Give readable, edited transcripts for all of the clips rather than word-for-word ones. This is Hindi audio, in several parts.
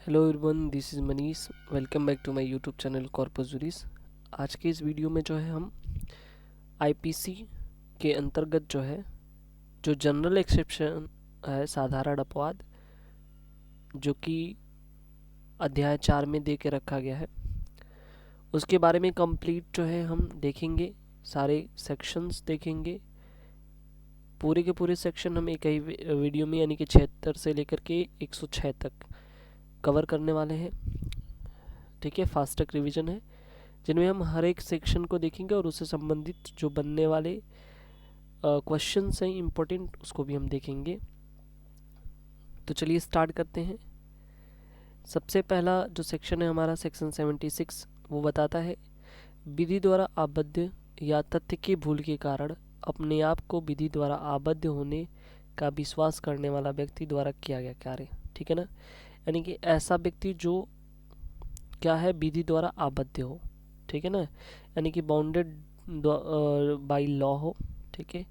Hello everyone, this is Manish. Welcome back to my YouTube channel Corpus Juris. आज के इस वीडियो में जो है हम आईपीसी के अंतर्गत जो जनरल एक्सेप्शन है, साधारण अपवाद, जो कि अध्याय 4 में दे के रखा गया है, उसके बारे में कंप्लीट हम देखेंगे। सारे सेक्शंस देखेंगे, पूरे के पूरे सेक्शन हम एक ही वीडियो में यानी कि 76 से लेकर के 106 तक कवर करने वाले हैं। ठीक है, फास्ट ट्रैक रिवीजन है जिनमें हम हर एक सेक्शन को देखेंगे और उससे संबंधित जो बनने वाले क्वेश्चंस हैं इम्पोर्टेंट, उसको भी हम देखेंगे। तो चलिए स्टार्ट करते हैं। सबसे पहला जो सेक्शन है हमारा सेक्शन 76, वो बताता है विधि द्वारा आबद्ध या तथ्य की भूल के कारण अपने आप को विधि द्वारा आबद्ध होने का विश्वास करने वाला व्यक्ति द्वारा किया गया कार्य। ठीक है ना, यानी कि ऐसा व्यक्ति जो क्या है, विधि द्वारा आबद्ध हो। ठीक है ना, यानी कि बाउंडेड बाय लॉ हो। ठीक है,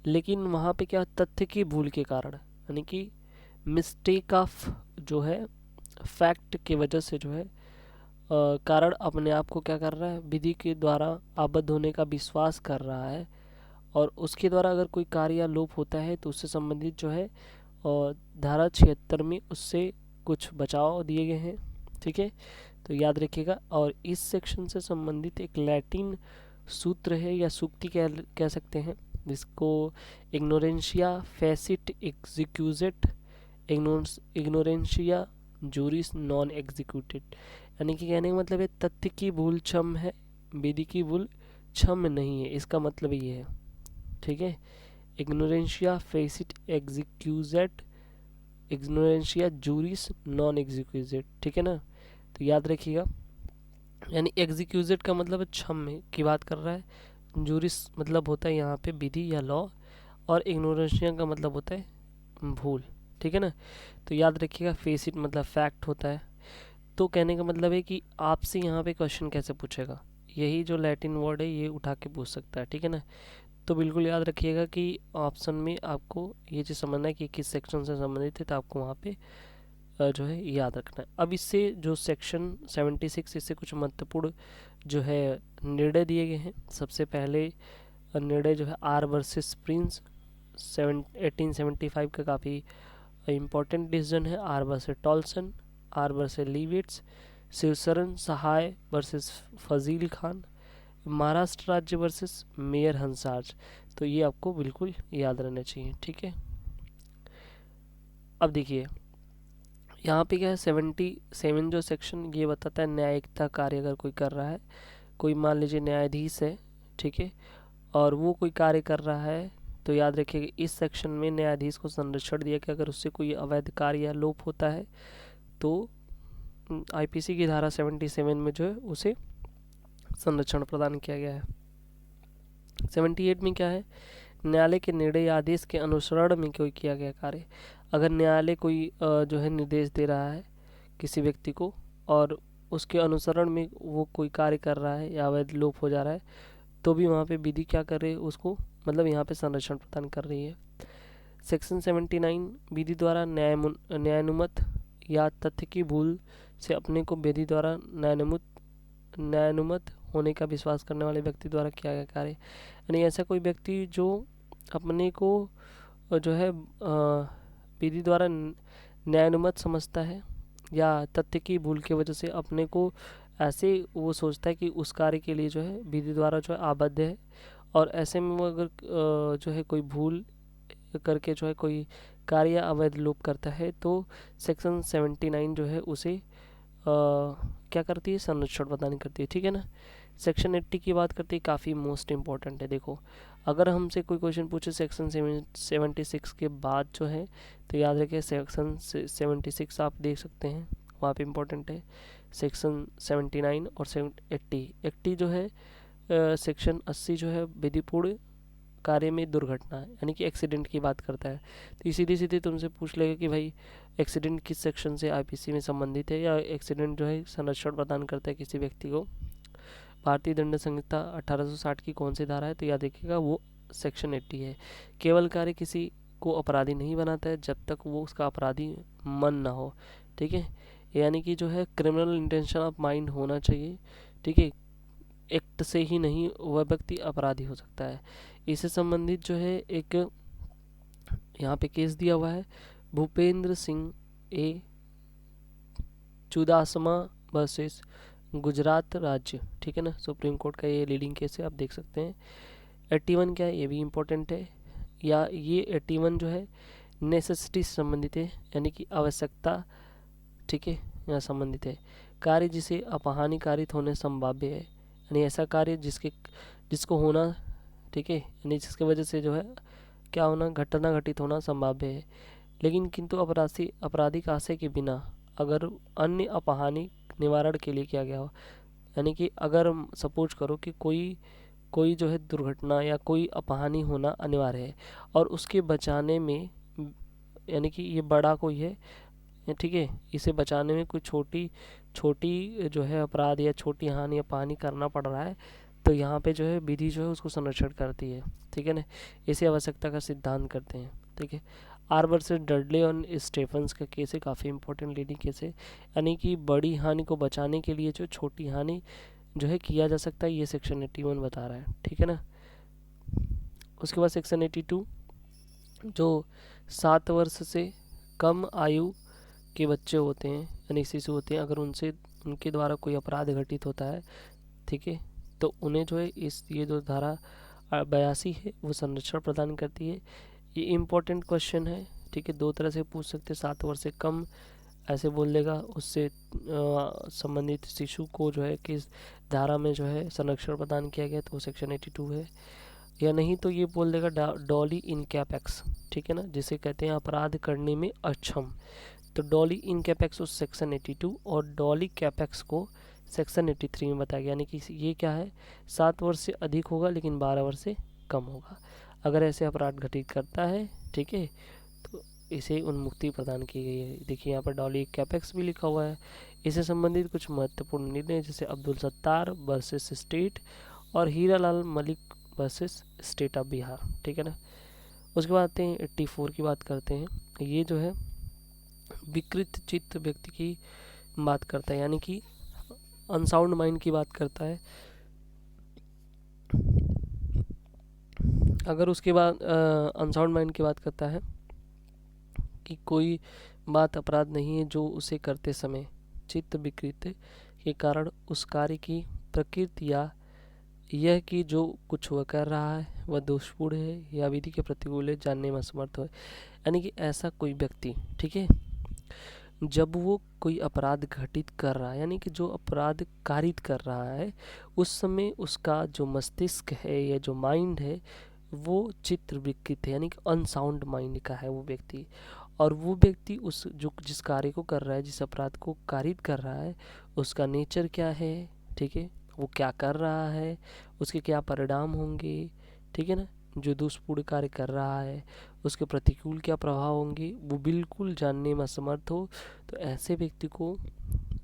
लेकिन वहाँ पे क्या, तथ्य की भूल के कारण, यानी कि मिस्टेक ऑफ जो है फैक्ट की वजह से कारण अपने आप को क्या कर रहा है, विधि के द्वारा आबद्ध होने का विश्वास कर रहा है, और उसके द्वारा अगर कोई कार्य या लोप होता है तो उससे संबंधित और धारा 76 में उससे कुछ बचाव दिए गए हैं। ठीक है, तो याद रखिएगा। और इस सेक्शन से संबंधित एक लैटिन सूत्र है या सूक्ति कह सकते हैं, जिसको इग्नोरेंशिया फेसिट एग्जीक्यूजेट इग्नोरेंशिया जूरिस नॉन एग्जीक्यूटेड, यानी कि कहने का मतलब है तथ्य की भूल क्षम है, विधि की भूल क्षम नहीं है। इसका मतलब ये है। ठीक है, इग्नोरेंशिया फेसिट एग्जीक्यूजेट इग्नोरेंशिया जूरिस नॉन एग्जीक्यूजेट। ठीक है ना, तो याद रखिएगा। यानी एग्जीक्यूजेट का मतलब है क्षम की बात कर रहा है, जूरिस मतलब होता है यहाँ पे विधि या लॉ, और इग्नोरेंशिया का मतलब होता है भूल। ठीक है ना, तो याद रखिएगा फेसिट मतलब फैक्ट होता है। तो कहने का मतलब है कि आपसे यहाँ पे क्वेश्चन कैसे पूछेगा, यही जो लैटिन वर्ड है ये उठा के पूछ सकता है। ठीक है ना, तो बिल्कुल याद रखिएगा कि ऑप्शन में आपको ये चीज़ समझना है कि किस सेक्शन से संबंधित है, तो आपको वहाँ पे जो है याद रखना है। अब इससे जो सेक्शन 76, इससे कुछ महत्वपूर्ण निर्णय दिए गए हैं। सबसे पहले निर्णय आर वर्सेस प्रिंस 1875 का काफ़ी इम्पोर्टेंट डिसीजन है। R versus Tolson, R versus Levitts, Shivsharan Sahay versus Fazil Khan, Maharashtra राज्य वर्सेस मेयर हंसार्ज। तो ये आपको बिल्कुल याद रहना चाहिए। ठीक है, अब देखिए यहाँ पे क्या है, 77 जो सेक्शन ये बताता है न्यायिकता कार्य अगर कोई कर रहा है, कोई मान लीजिए न्यायाधीश है, ठीक है, और वो कोई कार्य कर रहा है, तो याद रखिए इस सेक्शन में न्यायाधीश को संरक्षण दिया कि अगर उससे कोई अवैध कार्य या लोप होता है तो आईपीसी की धारा 77 में उसे संरक्षण प्रदान किया गया है। 78 में क्या है, न्यायालय के निर्णय या आदेश के अनुसरण में कोई किया गया कार्य। अगर न्यायालय कोई निर्देश दे रहा है किसी व्यक्ति को और उसके अनुसरण में वो कोई कार्य कर रहा है या अवैध लोप हो जा रहा है, तो भी वहाँ पे विधि क्या कर रही है, उसको मतलब यहाँ पे संरक्षण प्रदान कर रही है। सेक्शन 79, विधि द्वारा न्यायानुमत या तथ्य की भूल से अपने को विधि द्वारा न्यायानुमत होने का विश्वास करने वाले व्यक्ति द्वारा किया गया कार्य। यानी ऐसा कोई व्यक्ति जो अपने को विधि द्वारा न्यायानुमत समझता है या तथ्य की भूल की वजह से अपने को ऐसे वो सोचता है कि उस कार्य के लिए विधि द्वारा आबद्ध है, और ऐसे में वो अगर कोई भूल करके कोई कार्य या अवैध लोप करता है, तो सेक्शन 79 उसे क्या करती है, संरक्षण प्रदान करती है। ठीक है ना, सेक्शन 80 की बात करती है, काफ़ी मोस्ट इम्पॉर्टेंट है। देखो अगर हमसे कोई क्वेश्चन पूछे सेक्शन 76 के बाद तो याद रखिए सेक्शन 76 आप देख सकते हैं, वहाँ पे इम्पोर्टेंट है। सेक्शन 79 और 80 सेक्शन 80 विधिपूर्ण कार्य में दुर्घटना यानी कि एक्सीडेंट की बात करता है। तो सीधी सीधी तुमसे पूछ लेगा कि भाई एक्सीडेंट किस सेक्शन से आईपीसी में संबंधित है, या एक्सीडेंट संरक्षण प्रदान करता है किसी व्यक्ति को। भारतीय दंड संहिता 1860 की कौन सी धारा है, तो याद रखिएगा वो सेक्शन 80 है। केवल कार्य किसी को अपराधी नहीं बनाता है जब तक वो उसका अपराधी मन ना हो। ठीक है, यानी कि जो है क्रिमिनल इंटेंशन ऑफ माइंड होना चाहिए, ठीक है। एक्ट से ही नहीं वह व्यक्ति अपराधी हो सकता है। इससे संबंधित जो है एक यहाँ पे केस दिया हुआ है, भूपेंद्र सिंह ए चुदासमा वर्सेस गुजरात राज्य, ठीक है ना। सुप्रीम कोर्ट का ये लीडिंग केस है, आप देख सकते हैं। 81 क्या है, ये भी इम्पोर्टेंट है। या ये 81 जो है नेसेसिटी से संबंधित है, यानी कि आवश्यकता, ठीक है, यहाँ संबंधित है। कार्य जिसे अपहानिकारित होने संभाव्य है, यानी ऐसा कार्य जिसको होना, ठीक है, यानी जिसकी वजह से जो है क्या होना, घटना घटित होना संभाव्य है, लेकिन किंतु आपराधिक आशय के बिना अगर अन्य अपहानि निवारण के लिए किया गया हो। यानी कि अगर सपोज करो कि कोई जो है दुर्घटना या कोई अपहानि होना अनिवार्य है और उसके बचाने में, यानी कि ये बड़ा कोई है, ठीक है, इसे बचाने में कोई छोटी जो है अपराध या छोटी हानि या पानी करना पड़ रहा है, तो यहाँ पे जो है विधि जो है उसको संरक्षण करती है, ठीक है ना। इसे आवश्यकता का सिद्धांत करते हैं, ठीक है। आर वर्सेस डडले और स्टेफन्स का केस है, काफ़ी इंपॉर्टेंट लीडिंग केस है। यानी कि बड़ी हानि को बचाने के लिए जो छोटी हानि जो है किया जा सकता है, ये सेक्शन 81 बता रहा है, ठीक है ना। उसके बाद सेक्शन 82 जो 7 वर्ष से कम आयु के बच्चे होते हैं, यानी शिशु होते हैं, अगर उनके द्वारा कोई अपराध घटित होता है, ठीक है, तो उन्हें जो है ये जो धारा 82 है वो संरक्षण प्रदान करती है। ये इम्पोर्टेंट क्वेश्चन है, ठीक है, दो तरह से पूछ सकते हैं। 7 वर्ष से कम ऐसे बोल देगा, उससे संबंधित शिशु को जो है किस धारा में जो है संरक्षण प्रदान किया गया, तो वो सेक्शन 82 है। या नहीं तो ये बोल देगा डॉली इनकैपेक्स, ठीक है ना, जिसे कहते हैं अपराध करने में अक्षम। तो डॉली इनकैपेक्स उस सेक्शन 82 और डॉली कैपेक्स को सेक्शन 83 में बताया गया। यानी कि ये क्या है, 7 वर्ष से अधिक होगा लेकिन 12 वर्ष से कम होगा अगर ऐसे अपराध घटित करता है, ठीक है, तो इसे उन्मुक्ति प्रदान की गई है। देखिए यहाँ पर डॉली कैपेक्स भी लिखा हुआ है। इससे संबंधित कुछ महत्वपूर्ण निर्णय जैसे अब्दुल सत्तार वर्सेस स्टेट और Hiralal Malik versus state of Bihar, ठीक है ना। उसके बाद आते हैं 84 की बात करते हैं। ये जो है विकृत चित्त व्यक्ति की बात करता है, यानी कि अनसाउंड माइंड की बात करता है। अगर उसके बाद अनसाउंड माइंड की बात करता है कि कोई बात अपराध नहीं है जो उसे करते समय चित्त विकृत के कारण उस कार्य की प्रकृति या यह कि जो कुछ वह कर रहा है वह दोषपूर्ण है या विधि के प्रतिकूल है जानने में असमर्थ हो। यानी कि ऐसा कोई व्यक्ति, ठीक है, जब वो कोई अपराध घटित कर रहा है, यानी कि जो अपराध कारित कर रहा है, उस समय उसका जो मस्तिष्क है या जो माइंड है वो चित्त विकृत है, यानी कि अनसाउंड माइंड का है वो व्यक्ति। और वो व्यक्ति जिस कार्य को कर रहा है, जिस अपराध को कारित कर रहा है, उसका नेचर क्या है, ठीक है, वो क्या कर रहा है, उसके क्या परिणाम होंगे, ठीक है ना, जो दुष्पूर्ण कार्य कर रहा है उसके प्रतिकूल क्या प्रभाव होंगे, वो बिल्कुल जानने में असमर्थ हो, तो ऐसे व्यक्ति को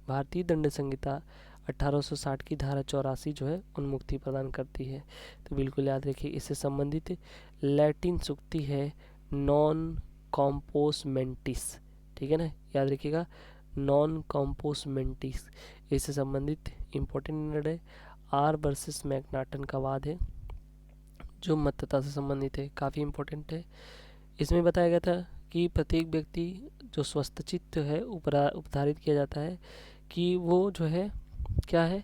भारतीय दंड संहिता 1860 की धारा 84 जो है उन्मुक्ति प्रदान करती है। तो बिल्कुल याद रखिए। इससे संबंधित लैटिन सूक्ति है नॉन कॉम्पोस मेंटिस, ठीक है ना, याद रखिएगा, नॉन कॉम्पोस मेंटिस। इससे संबंधित इम्पोर्टेंट निर्णय आर वर्सेस मैकनाटन का वाद है जो मतता से संबंधित है, काफ़ी इम्पोर्टेंट है। इसमें बताया गया था कि प्रत्येक व्यक्ति जो स्वस्थ चित्त है उपधारित किया जाता है कि वो जो है क्या है,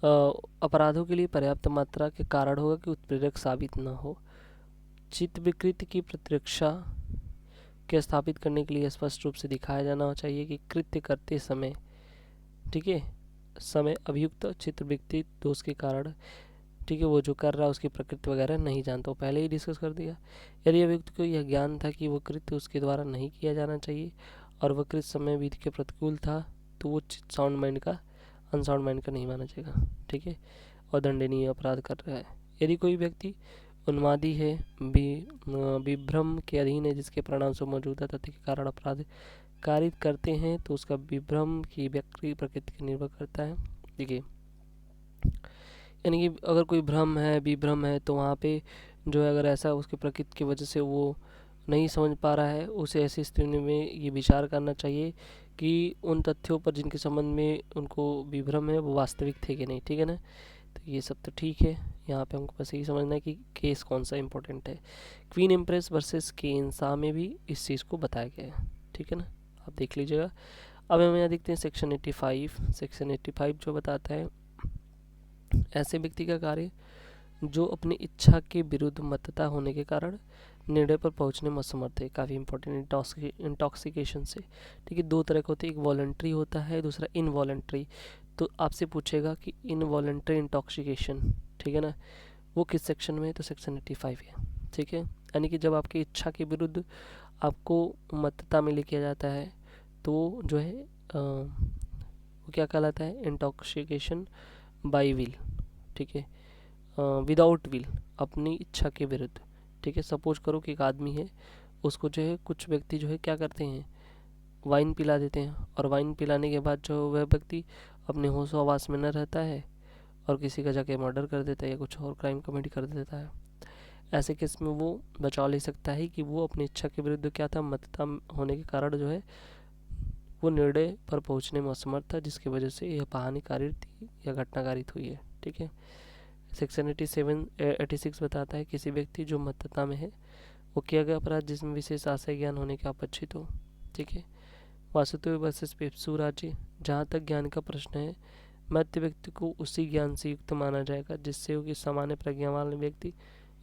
अपराधों के लिए पर्याप्त मात्रा के कारण होगा कि उत्प्रेरक साबित न हो। चित्त विकृति की प्रतिरक्षा के स्थापित करने के लिए स्पष्ट रूप से दिखाया जाना चाहिए कि कृत्य करते समय, ठीक है, समय अभियुक्त चित्त विकृति दोष के कारण, ठीक है, वो जो कर रहा है उसकी प्रकृति वगैरह नहीं जानता, वो पहले ही डिस्कस कर दिया। यदि व्यक्ति को यह ज्ञान था कि वो कृत्य उसके द्वारा नहीं किया जाना चाहिए और वह कृत्य समय विधि के प्रतिकूल था, तो वो साउंड माइंड का अनसाउंड माइंड का नहीं माना जाएगा, ठीक है, और दंडनीय अपराध कर रहा है। यदि कोई व्यक्ति उन्मादी है, विभ्रम के अधीन है, जिसके परिणाम से मौजूदा तथ्य के कारण अपराध कारित करते हैं, तो उसका विभ्रम की व्यक्ति प्रकृति पर निर्भर करता है। देखिए, यानी कि अगर कोई भ्रम है, विभ्रम है, तो वहाँ पे जो है अगर ऐसा उसके प्रकृति की वजह से वो नहीं समझ पा रहा है, उसे ऐसी स्थिति में ये विचार करना चाहिए कि उन तथ्यों पर जिनके संबंध में उनको विभ्रम है वो वास्तविक थे कि नहीं, ठीक है ना। तो ये सब तो ठीक है, यहाँ पे हमको बस यही समझना है कि केस कौन सा इम्पोर्टेंट है। क्वीन एम्प्रेस वर्सेस केन्सा में भी इस चीज़ को बताया गया है, ठीक है ना, आप देख लीजिएगा। अब हम यहाँ देखते हैं सेक्शन 85। सेक्शन 85 जो बताता है ऐसे व्यक्ति का कार्य जो अपनी इच्छा के विरुद्ध मतता होने के कारण निर्णय पर पहुंचने में असमर्थ है। काफ़ी इंपॉर्टेंट, इंटॉक्सिकेशन से, ठीक है। दो तरह का होता है, एक वॉलंटरी होता है, दूसरा इनवॉलंटरी। तो आपसे पूछेगा कि इनवॉलंटरी इंटॉक्सिकेशन, ठीक है ना, वो किस सेक्शन में है, तो सेक्शन 85 है, ठीक है। यानी कि जब आपकी इच्छा के विरुद्ध आपको मतता में लेके जाता है तो जो है वो क्या कहलाता है, इंटॉक्सिकेशन बाय विल, ठीक है, विदाउट विल, अपनी इच्छा के विरुद्ध, ठीक है। सपोज करो कि एक आदमी है, उसको जो है कुछ व्यक्ति जो है क्या करते हैं, वाइन पिला देते हैं, और वाइन पिलाने के बाद जो वह व्यक्ति अपने होश आवास में न रहता है और किसी का जाके मर्डर कर देता है या कुछ और क्राइम कमिट कर देता है। ऐसे केस में वो बचाव ले सकता है कि वो अपनी इच्छा के विरुद्ध क्या था, मतता होने के कारण जो है वो निर्णय पर पहुंचने में असमर्थ था, जिसकी वजह से यह कहानी कारित थी या घटना कारित हुई है, ठीक है। सेक्शन 86 बताता है किसी व्यक्ति जो मतता में है वो किया गया अपराध जिसमें विशेष आशय ज्ञान होने के अपेक्षित हो, ठीक है। वासुदेव वर्सेस पेप्सू राज्य, जहाँ तक ज्ञान का प्रश्न है, मध्य व्यक्ति को उसी ज्ञान से युक्त माना जाएगा जिससे कि सामान्य प्रज्ञा वाला व्यक्ति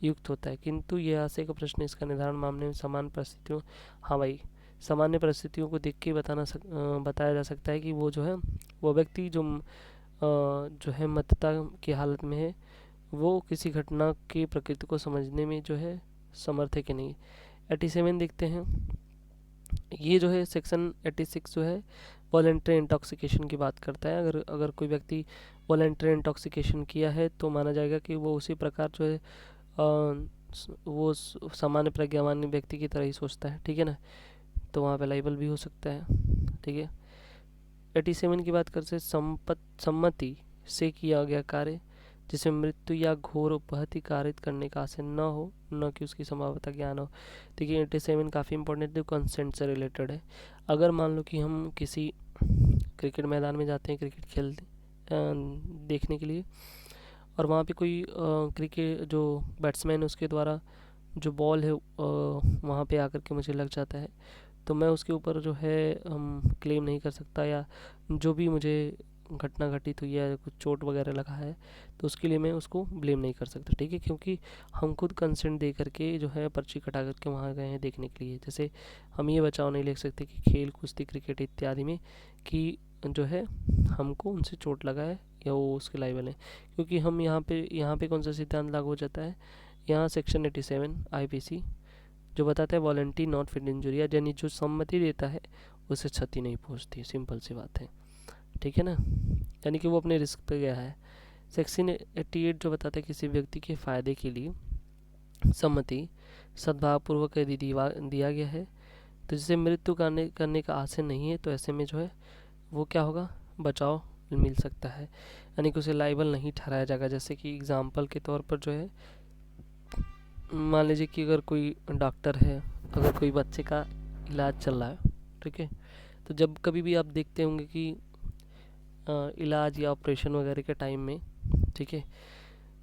युक्त होता है, किंतु यह आशय का प्रश्न इसका निर्धारण मामले में समान परिस्थितियों, हाँ भाई, सामान्य परिस्थितियों को देख के बताया जा सकता है कि वो जो है वो व्यक्ति जो है मतता की हालत में है वो किसी घटना की प्रकृति को समझने में जो है समर्थ है कि नहीं। 87 देखते हैं, ये जो है सेक्शन 86 जो है वॉलंटरी इंटॉक्सिकेशन की बात करता है। अगर अगर कोई व्यक्ति वॉलंटरी इंटॉक्सिकेशन किया है तो माना जाएगा कि वो उसी प्रकार जो है वो सामान्य प्रज्ञावान व्यक्ति की तरह ही सोचता है, ठीक है ना, तो वहाँ पे लाइबल भी हो सकता है, ठीक है। 87 की बात करते सम्मति से किया गया कार्य जिसमें मृत्यु या घोर उपहति कारित करने का आशय न हो, न कि उसकी संभावना ज्ञान हो। देखिए 87 काफ़ी इंपॉर्टेंट है, कंसेंट से रिलेटेड है। अगर मान लो कि हम किसी क्रिकेट मैदान में जाते हैं क्रिकेट खेलते देखने के लिए, और वहाँ पे कोई क्रिकेट जो बैट्समैन है उसके द्वारा जो बॉल है वहाँ पे आकर के मुझे लग जाता है, तो मैं उसके ऊपर जो है क्लेम नहीं कर सकता, या जो भी मुझे घटना घटित हुई है, कुछ चोट वगैरह लगा है, तो उसके लिए मैं उसको ब्लेम नहीं कर सकता, ठीक है, क्योंकि हम खुद कंसेंट दे करके जो है पर्ची कटा करके वहाँ गए हैं देखने के लिए। जैसे हम ये बचाव नहीं लिख सकते कि खेल, कुश्ती, क्रिकेट इत्यादि में कि जो है हमको उनसे चोट लगा है या वो उसके लायबल है, क्योंकि हम यहाँ पे कौन सा सिद्धांत लागू हो जाता है, यहाँ सेक्शन 87 IPC जो बताता है वॉलंटी नॉट फिट इंजुरी, यानी जो सम्मति देता है उसे क्षति नहीं पहुँचती, सिंपल सी बात है, ठीक है ना, यानी कि वो अपने रिस्क पे गया है। सेक्शन 88 जो बताता है किसी व्यक्ति के फ़ायदे के लिए सम्मति सद्भावपूर्वक यदि दिया गया है तो जिसे मृत्यु करने का आशय नहीं है, तो ऐसे में जो है वो क्या होगा, बचाव मिल सकता है, यानी कि उसे लाइबल नहीं ठहराया जाएगा। जैसे कि एग्जाम्पल के तौर पर जो है मान लीजिए कि अगर कोई डॉक्टर है, अगर कोई बच्चे का इलाज चल रहा है, ठीक है, तो जब कभी भी आप देखते होंगे कि इलाज या ऑपरेशन वगैरह के टाइम में, ठीक है,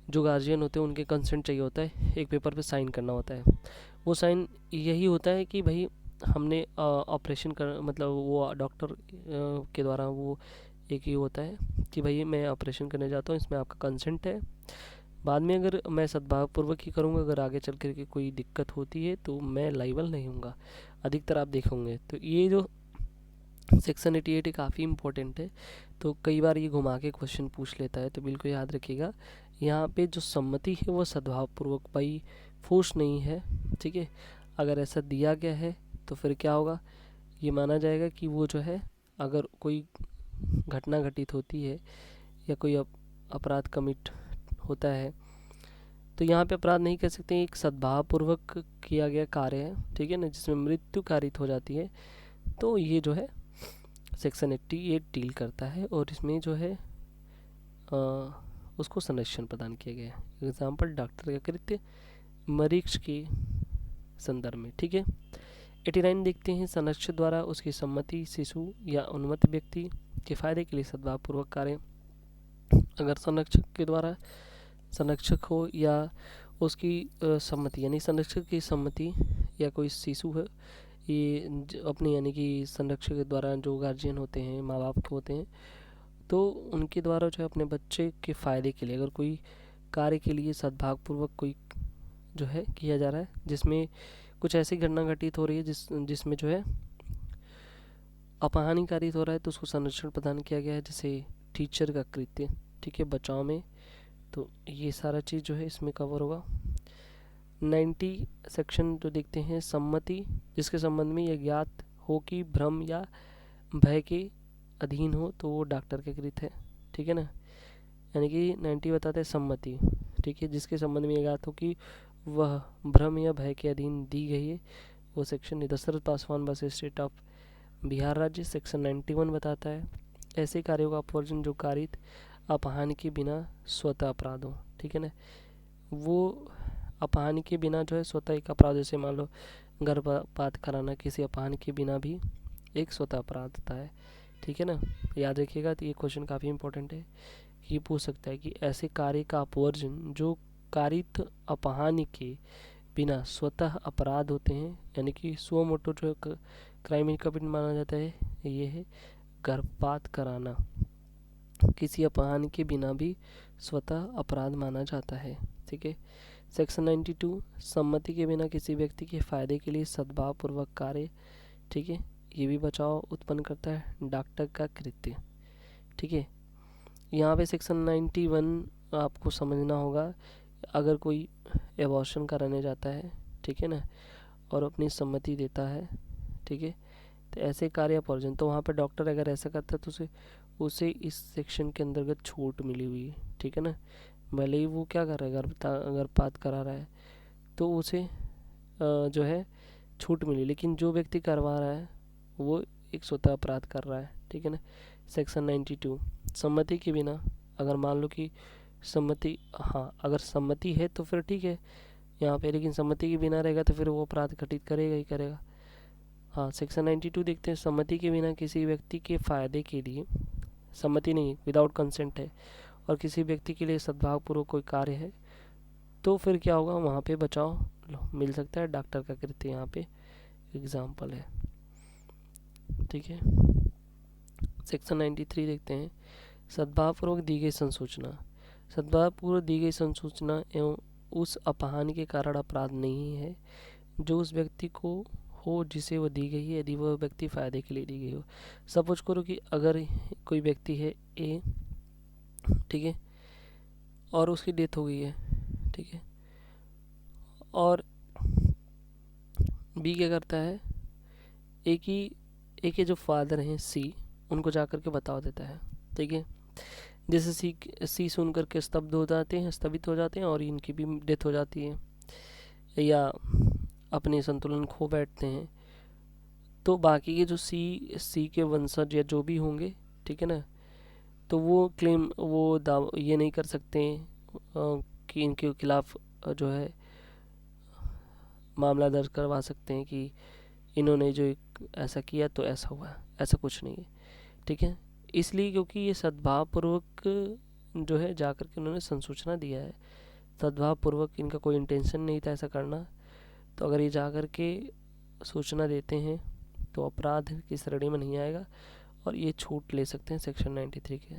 जो गार्जियन होते हैं उनके कंसेंट चाहिए होता है, एक पेपर पे साइन करना होता है। वो साइन यही होता है कि भाई हमने ऑपरेशन कर, मतलब वो डॉक्टर के द्वारा वो एक ही होता है कि भाई मैं ऑपरेशन करने जाता हूँ, इसमें आपका कंसेंट है। बाद में अगर मैं सद्भावपूर्वक ही करूँगा, अगर आगे चल कर के कोई दिक्कत होती है तो मैं लाइबल नहीं हूँगा, अधिकतर आप देखोगे। तो ये जो सेक्शन 88 काफ़ी इंपॉर्टेंट है, तो कई बार ये घुमा के क्वेश्चन पूछ लेता है, तो बिल्कुल याद रखिएगा यहाँ पे जो सम्मति है वो सद्भावपूर्वक, बाई फोर्स नहीं है, ठीक है। अगर ऐसा दिया गया है तो फिर क्या होगा, ये माना जाएगा कि वो जो है अगर कोई घटना घटित होती है या कोई अपराध कमिट होता है, तो यहाँ पे अपराध नहीं कह सकते, एक सद्भावपूर्वक किया गया कार्य है, ठीक है ना, जिसमें मृत्यु कारित हो जाती है, तो ये जो है सेक्शन 88 डील करता है, और इसमें जो है उसको संरक्षण प्रदान किया गया है। एग्जाम्पल डॉक्टर का कृत्य मरीज के संदर्भ में, ठीक है। 89 देखते हैं, संरक्षक द्वारा उसकी सम्मति शिशु या उन्मत्त व्यक्ति के फायदे के लिए सद्भावपूर्वक कार्य। अगर संरक्षक के द्वारा संरक्षक हो या उसकी सम्मति, यानी संरक्षक की सम्मति या कोई शिशु है, ये अपने यानी कि संरक्षक के द्वारा जो गार्जियन होते हैं, माँ बाप के होते हैं, तो उनके द्वारा जो है अपने बच्चे के फ़ायदे के लिए अगर कोई कार्य के लिए सद्भावपूर्वक कोई जो है किया जा रहा है, जिसमें कुछ ऐसी घटना घटित हो रही है जिसमें जो है अपहानिकारित हो रहा है, तो उसको संरक्षण प्रदान किया गया है, जैसे टीचर का कृत्य, ठीक है, बचाव में। तो ये सारा चीज़ जो है इसमें कवर होगा। 90 सेक्शन जो देखते हैं, सम्मति जिसके संबंध में यह ज्ञात हो कि भ्रम या भय के अधीन हो, तो वो डॉक्टर के कृत्य है, ठीक है ना। यानी कि 90 बताते हैं सम्मति, ठीक है, जिसके संबंध में यह ज्ञात हो कि वह भ्रम या भय के अधीन दी गई है, वो सेक्शन दशरथ पासवान बस स्टेट ऑफ बिहार राज्य। सेक्शन 91 बताता है ऐसे कार्यों का अपवर्जन जो कारित अपहानि के बिना स्वतः अपराध हो, ठीक है ना। वो अपहानि के बिना जो है स्वतः एक अपराध, जैसे मान लो गर्भपात कराना किसी अपहानि के बिना भी एक स्वतः अपराध होता है, ठीक है ना। याद रखिएगा, तो ये क्वेश्चन काफ़ी इंपॉर्टेंट है कि ये पूछ सकता है कि ऐसे कार्य का अपवर्जन जो कारित अपहानि के बिना स्वतः अपराध होते हैं, यानी कि सुओ मोटो जो क्राइम कमिट माना जाता है, ये है गर्भपात कराना किसी अपहानि के बिना भी स्वतः अपराध माना जाता है, ठीक है। सेक्शन 92 सम्मति के बिना किसी व्यक्ति के फायदे के लिए सद्भावपूर्वक कार्य, ठीक है, ये भी बचाव उत्पन्न करता है, डॉक्टर का कृत्य, ठीक है। यहाँ पे सेक्शन 91 आपको समझना होगा, अगर कोई एबॉर्शन कराने जाता है, ठीक है ना, और अपनी सम्मति देता है, ठीक है, तो ऐसे कार्य अपवर्जन, तो वहाँ पे डॉक्टर अगर ऐसा करता है तो उसे इस सेक्शन के अंतर्गत छूट मिली हुई है, ठीक है ना। भले ही वो क्या कर रहा है, गर्भपात करा रहा है, तो उसे जो है छूट मिली, लेकिन जो व्यक्ति करवा रहा है वो एक स्वतः अपराध कर रहा है, ठीक है ना। सेक्शन 92 सम्मति के बिना, अगर मान लो कि सम्मति, हाँ अगर सम्मति है तो फिर ठीक है यहाँ पे, लेकिन सम्मति के बिना रहेगा तो फिर वो अपराध घटित करेगा ही करेगा। हाँ, सेक्शन 92 देखते हैं, सम्मति के बिना किसी व्यक्ति के फायदे के लिए, सम्मति नहीं विदाउट कंसेंट है, और किसी व्यक्ति के लिए सद्भावपूर्वक कोई कार्य है, तो फिर क्या होगा, वहाँ पे बचाव मिल सकता है, डॉक्टर का कृत्य यहाँ पे एग्जाम्पल है, ठीक है। सेक्शन 93 देखते हैं, सद्भावपूर्वक दी गई संसूचना। सद्भावपूर्वक दी गई संसूचना एवं उस अपहानि के कारण अपराध नहीं है जो उस व्यक्ति को हो जिसे वो दी गई है, यदि वह व्यक्ति फायदे के लिए दी गई हो। सपोज करो कि अगर कोई व्यक्ति है ए, ठीक है, और उसकी डेथ हो गई है, ठीक है, और बी क्या करता है, ए के जो फादर हैं सी, उनको जाकर के बता देता है, ठीक है। जैसे सी सुन करके स्थगित हो जाते हैं और इनकी भी डेथ हो जाती है या अपने संतुलन खो बैठते हैं, तो बाकी के जो सी के वंशज या जो भी होंगे, ठीक है ना, तो वो क्लेम वो ये नहीं कर सकते कि इनके खिलाफ जो है मामला दर्ज करवा सकते हैं कि इन्होंने जो ऐसा किया तो ऐसा हुआ, ऐसा कुछ नहीं है, ठीक है। इसलिए क्योंकि ये सद्भावपूर्वक जो है जाकर के उन्होंने संसूचना दिया है, सद्भावपूर्वक इनका कोई इंटेंशन नहीं था ऐसा करना, तो अगर ये जाकर के सूचना देते हैं तो अपराध की श्रेणी में नहीं आएगा और ये छूट ले सकते हैं सेक्शन 93 के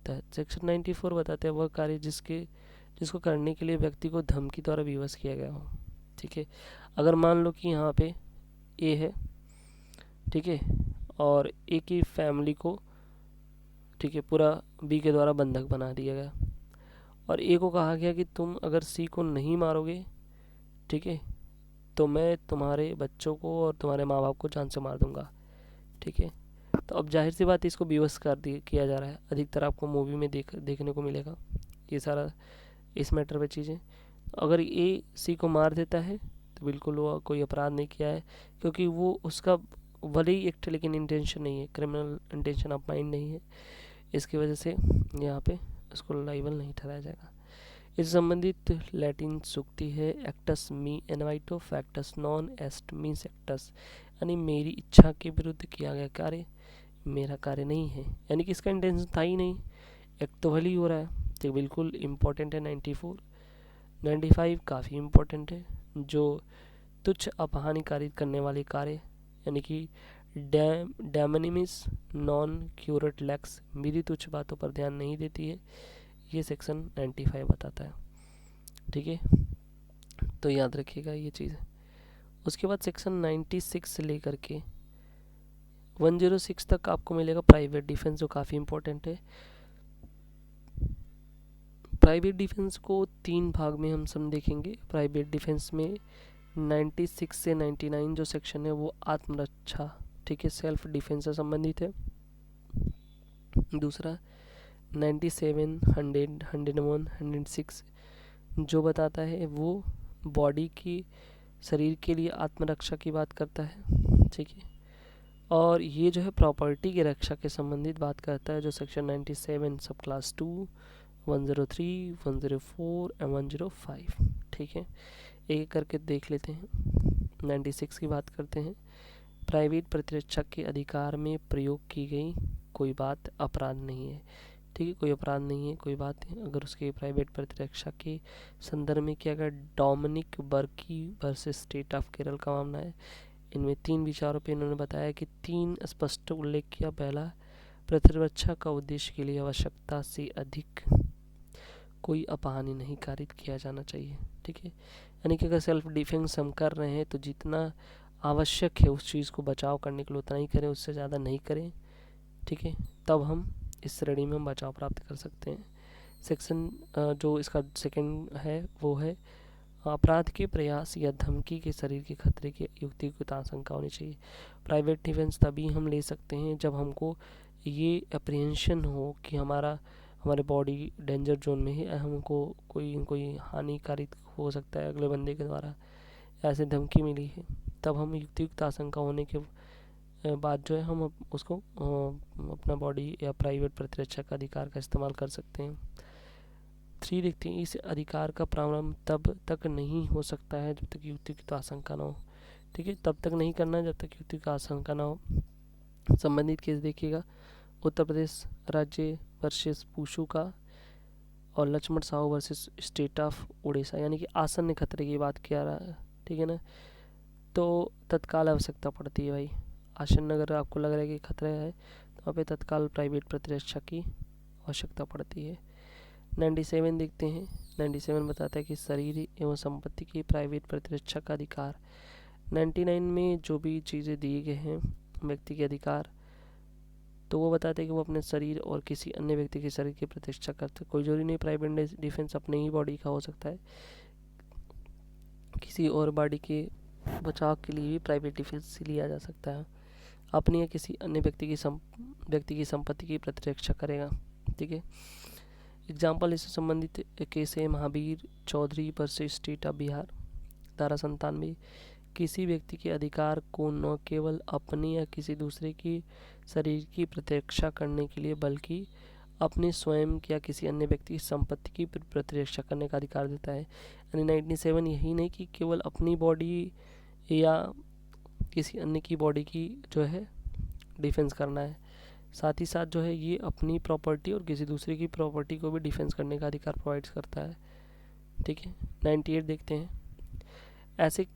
तहत। सेक्शन 94 बताते हैं वह कार्य जिसको करने के लिए व्यक्ति को धमकी द्वारा विवश किया गया हो, ठीक है। अगर मान लो कि यहाँ पे ए है, ठीक है, और ए की फैमिली को, ठीक है, पूरा बी के द्वारा बंधक बना दिया गया, और ए को कहा गया कि तुम अगर सी को नहीं मारोगे, ठीक है, तो मैं तुम्हारे बच्चों को और तुम्हारे माँ बाप को जान से मार दूंगा, ठीक है। तो अब जाहिर सी बात इसको विवश किया जा रहा है, अधिकतर आपको मूवी में देखने को मिलेगा ये सारा इस मैटर पे चीज़ें। अगर ए सी को मार देता है तो बिल्कुल वो कोई अपराध नहीं किया है, क्योंकि वो उसका भले ही एक्ट लेकिन इंटेंशन नहीं है, क्रिमिनल इंटेंशन ऑफ माइंड नहीं है, इसकी वजह से यहाँ पे उसको लाइबल नहीं ठहराया जाएगा। इस संबंधित लैटिन सूक्ति है एक्टस मी इनवाइटो फैक्टस नॉन एस्ट मीन्स एक्टस, यानी मेरी इच्छा के विरुद्ध किया गया कार्य मेरा कार्य नहीं है, यानी कि इसका इंटेंशन था ही नहीं, एक्ट तो भले ही हो रहा है। तो बिल्कुल इम्पोर्टेंट है 94। 95 काफ़ी इम्पोर्टेंट है, जो तुच्छ अपहानिकारित करने वाले कार्य यानी कि डैमनिमिस नॉन क्यूरेट लैक्स, मेरी तुच्छ बातों पर ध्यान नहीं देती है, ये सेक्शन 95 बताता है। ठीक है, तो याद रखिएगा ये चीज़। उसके बाद सेक्शन 96 से लेकर के 106 तक आपको मिलेगा प्राइवेट डिफेंस, जो काफ़ी इम्पोर्टेंट है। प्राइवेट डिफेंस को 3 भाग में हम सब देखेंगे। प्राइवेट डिफेंस में 96 से 99 जो सेक्शन है वो आत्मरक्षा, ठीक है, सेल्फ डिफेंस से संबंधित है। दूसरा 97, 100, 101, 106 जो बताता है वो बॉडी की, शरीर के लिए आत्मरक्षा की बात करता है। ठीक है, और ये जो है प्रॉपर्टी की रक्षा के संबंधित बात करता है, जो सेक्शन 97 सब क्लास 2, 103, 104 एंड 105। ठीक है, एक करके देख लेते हैं। 96 की बात करते हैं। प्राइवेट प्रतिरक्षा के अधिकार में प्रयोग की गई कोई बात अपराध नहीं है। ठीक है, कोई अपराध नहीं है, कोई बात नहीं। अगर उसके प्राइवेट प्रतिरक्षा के संदर्भ में किया गया डोमिनिक बर्की वर्सेस स्टेट ऑफ केरल का मामला है। इनमें 3 विचारों पे इन्होंने बताया कि 3 स्पष्ट उल्लेख किया। पहला, प्रतिरक्षा का उद्देश्य के लिए आवश्यकता से अधिक कोई अपहानि नहीं कारित किया जाना चाहिए। ठीक है, यानी कि अगर सेल्फ डिफेंस हम कर रहे हैं तो जितना आवश्यक है उस चीज़ को बचाव करने के लिए उतना ही करें, उससे ज़्यादा नहीं करें। ठीक है, तब हम इस श्रेणी में हम बचाव प्राप्त कर सकते हैं। सेक्शन जो इसका सेकंड है वो है अपराध के प्रयास या धमकी के शरीर के खतरे की युक्तिगत आशंका होनी चाहिए। प्राइवेट डिफेंस तभी हम ले सकते हैं जब हमको ये अप्रीहेंशन हो कि हमारे बॉडी डेंजर जोन में है, हमको कोई हानिकारिक हो सकता है अगले बंदे के द्वारा, ऐसे धमकी मिली है, तब हम युक्तियुक्त आशंका होने के बाद जो है हम उसको अपना बॉडी या प्राइवेट प्रतिरक्षा का अधिकार का इस्तेमाल कर सकते हैं। 3 देखते हैं, इस अधिकार का प्रारंभ तब तक नहीं हो सकता है जब तक युक्तियुक्त आशंका ना हो। ठीक है, तब तक नहीं करना है जब तक युक्तियुक्त आशंका ना हो। संबंधित केस देखिएगा, उत्तर प्रदेश राज्य वर्सेस पूशू का और Laxman Sahu versus state of Orissa, यानी कि आसन्न खतरे की बात किया रहा है। ठीक है ना, तो तत्काल आवश्यकता पड़ती है भाई। आसन्न अगर आपको लग रहा है कि खतरा है तो वहाँ पे तत्काल प्राइवेट प्रतिरक्षा की आवश्यकता पड़ती है। 97 देखते हैं। 97 बताता है कि शरीर एवं संपत्ति की प्राइवेट प्रतिरक्षा का अधिकार। 99 में जो भी चीज़ें दिए गए हैं व्यक्ति के अधिकार, तो वो बताते हैं कि वो अपने शरीर और किसी अन्य व्यक्ति के शरीर की प्रतिरक्षा करते। कोई जरूरी नहीं प्राइवेट डिफेंस अपने ही बॉडी का हो सकता है, किसी और बॉडी के बचाव के लिए भी प्राइवेट डिफेंस लिया जा सकता है। अपनी या किसी अन्य व्यक्ति की संपत्ति की प्रतिरक्षा करेगा। ठीक है, एग्जाम्पल इससे संबंधित केस है Mahavir Chaudhary versus state of Bihar. धारा 97, किसी व्यक्ति के अधिकार को न केवल अपने या किसी दूसरे की शरीर की प्रतिरक्षा करने के लिए बल्कि अपने स्वयं या किसी अन्य व्यक्ति की संपत्ति की प्रतिरक्षा करने का अधिकार देता है। यानी 97 यही नहीं कि केवल अपनी बॉडी या किसी अन्य की बॉडी की जो है डिफेंस करना है, साथ ही साथ जो है ये अपनी प्रॉपर्टी और किसी दूसरे की प्रॉपर्टी को भी डिफेंस करने का अधिकार प्रोवाइड करता है। ठीक है, 98 देखते हैं, ऐसे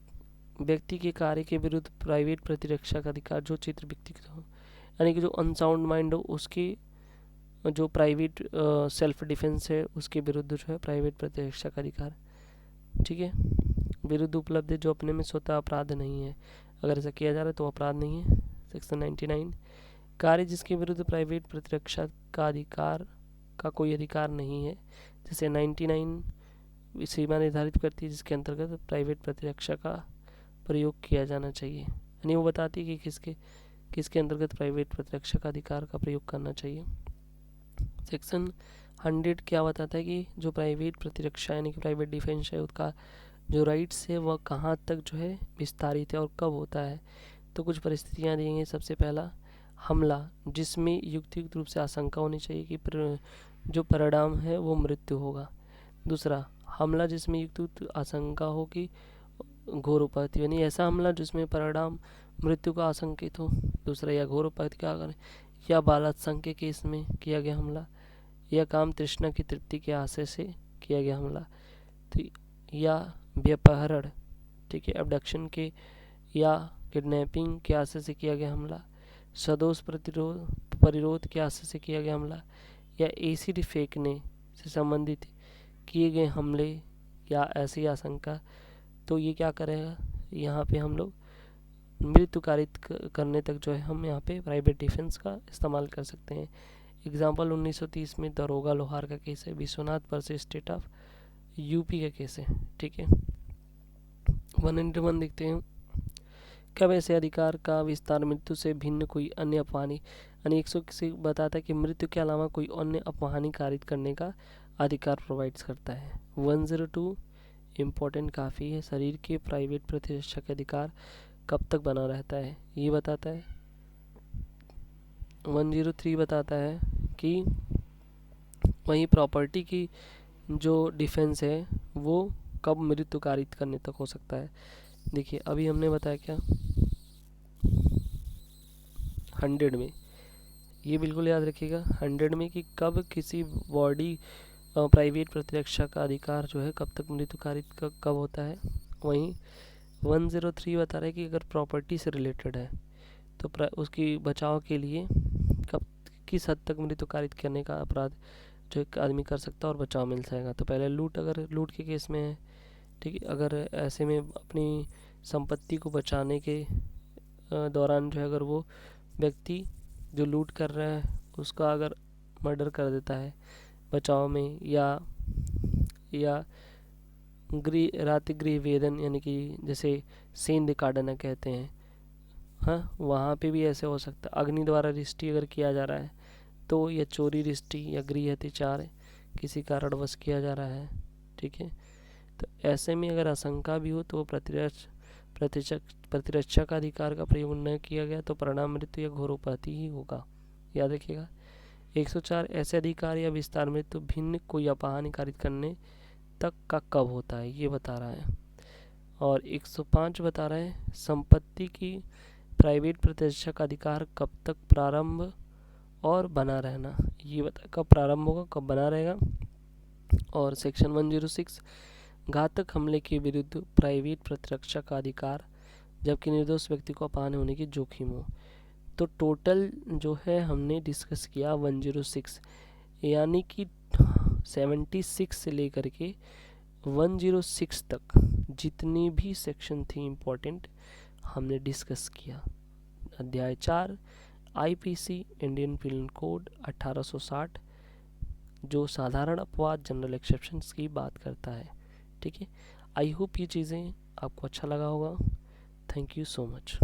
व्यक्ति के कार्य के विरुद्ध प्राइवेट प्रतिरक्षा का अधिकार जो चित्र व्यक्तिगत हो, यानी कि जो अनसाउंड माइंड हो उसकी जो प्राइवेट सेल्फ डिफेंस है उसके विरुद्ध जो है प्राइवेट प्रतिरक्षा का अधिकार। ठीक है, विरुद्ध उपलब्ध है जो अपने में स्वतः अपराध नहीं है, अगर ऐसा किया जा रहा है तो अपराध नहीं है। सेक्शन 99, कार्य जिसके विरुद्ध प्राइवेट प्रतिरक्षा का अधिकार का कोई अधिकार नहीं है, जैसे 99 सीमा निर्धारित करती है जिसके अंतर्गत प्राइवेट प्रतिरक्षा का प्रयोग किया जाना चाहिए, यानी वो बताती है कि किसके अंतर्गत प्राइवेट प्रतिरक्षा का अधिकार का प्रयोग करना चाहिए। सेक्शन 100 क्या बताता है कि जो प्राइवेट प्रतिरक्षा यानी कि प्राइवेट डिफेंस है उसका जो राइट्स है वह कहाँ तक जो है विस्तारित है और कब होता है। तो कुछ परिस्थितियाँ दी गई। सबसे पहला, हमला जिसमें युक्तियुक्त रूप से आशंका होनी चाहिए कि जो परिणाम है वो मृत्यु होगा। दूसरा, हमला जिसमें युक्त आशंका हो कि घोर उपाधि, यानी ऐसा हमला जिसमें परिणाम मृत्यु का आशंकित हो। दूसरा, या घोर उपाधि क्या करें, या बलात्संग के केस में किया गया हमला, या काम तृष्णा की तृप्ति के आशय से किया गया हमला, तो या व्यपहरण, ठीक है, एबडक्शन के या किडनैपिंग के आशय से किया गया हमला, सदोष परिरोध के आशय से किया गया हमला, या एसिड फेंकने से संबंधित किए गए हमले या ऐसी आशंका, तो ये क्या करेगा, यहाँ पे हम लोग मृत्यु कारित करने तक जो है हम यहाँ पे प्राइवेट डिफेंस का इस्तेमाल कर सकते हैं। एग्जाम्पल 1930 में दरोगा लोहार का केस है, Vishwanath versus state of UP का केस है, ठीक है। 101 देखते हैं, कब ऐसे अधिकार का विस्तार मृत्यु से भिन्न कोई अन्य अपहानि, यानी 100 बताता है कि मृत्यु के अलावा कोई अन्य अपहानि कारित करने का अधिकार प्रोवाइड्स करता है। 102 इम्पोर्टेंट काफ़ी है, शरीर के प्राइवेट प्रतिरक्षा का अधिकार कब तक बना रहता है, ये बताता है। 103 बताता है कि वहीं प्रॉपर्टी की जो डिफेंस है वो कब मृत्यु कारित करने तक हो सकता है। देखिए अभी हमने बताया क्या 100 में, ये बिल्कुल याद रखिएगा 100 में कि कब किसी बॉडी प्राइवेट प्रतिरक्षा का अधिकार जो है कब तक मृत्यु कारित कब होता है। वहीं 103 बता रहा है कि अगर प्रॉपर्टी से रिलेटेड है तो उसकी बचाव के लिए कब किस हद तक मृत्यु कारित करने का अपराध जो एक आदमी कर सकता है और बचाव मिल जाएगा। तो पहले लूट, अगर लूट के केस में है, ठीक है, अगर ऐसे में अपनी संपत्ति को बचाने के दौरान जो है अगर वो व्यक्ति जो लूट कर रहा है उसका अगर मर्डर कर देता है बचाव में, या रातिगृह वेदन, यानी कि जैसे सेंध काटना कहते हैं, हाँ, वहाँ पे भी ऐसे हो सकता है। अग्नि द्वारा रिष्टि अगर किया जा रहा है तो, या चोरी रिष्टि या गृह अत्याचार किसी कारणवश किया जा रहा है, ठीक है, तो ऐसे में अगर आशंका भी हो तो वो प्रतिरक्षा का अधिकार का प्रयोग न किया गया तो परिणाम मृत्यु या घोर उपाधि ही होगा, याद रखिएगा। 104 ऐसे अधिकार या विस्तार मृत्यु भिन्न कोई अपहानि कारित करने तक का कब होता है, ये बता रहा है। और 105 बता रहा है संपत्ति की प्राइवेट प्रतिरक्षा का अधिकार कब तक प्रारंभ और बना रहना, ये बता कब प्रारंभ होगा कब बना रहेगा। और सेक्शन 106 घातक हमले के विरुद्ध प्राइवेट प्रतिरक्षा का अधिकार जबकि निर्दोष व्यक्ति को अपहानि होने की जोखिम हो। तो टोटल जो है हमने डिस्कस किया 106, यानी कि 76 से लेकर के 106 तक जितनी भी सेक्शन थी इम्पोर्टेंट हमने डिस्कस किया। अध्याय 4 आईपीसी इंडियन पिनल कोड 1860 जो साधारण अपवाद जनरल एक्सेप्शंस की बात करता है, ठीक है। आई होप ये चीज़ें आपको अच्छा लगा होगा। Thank you so much.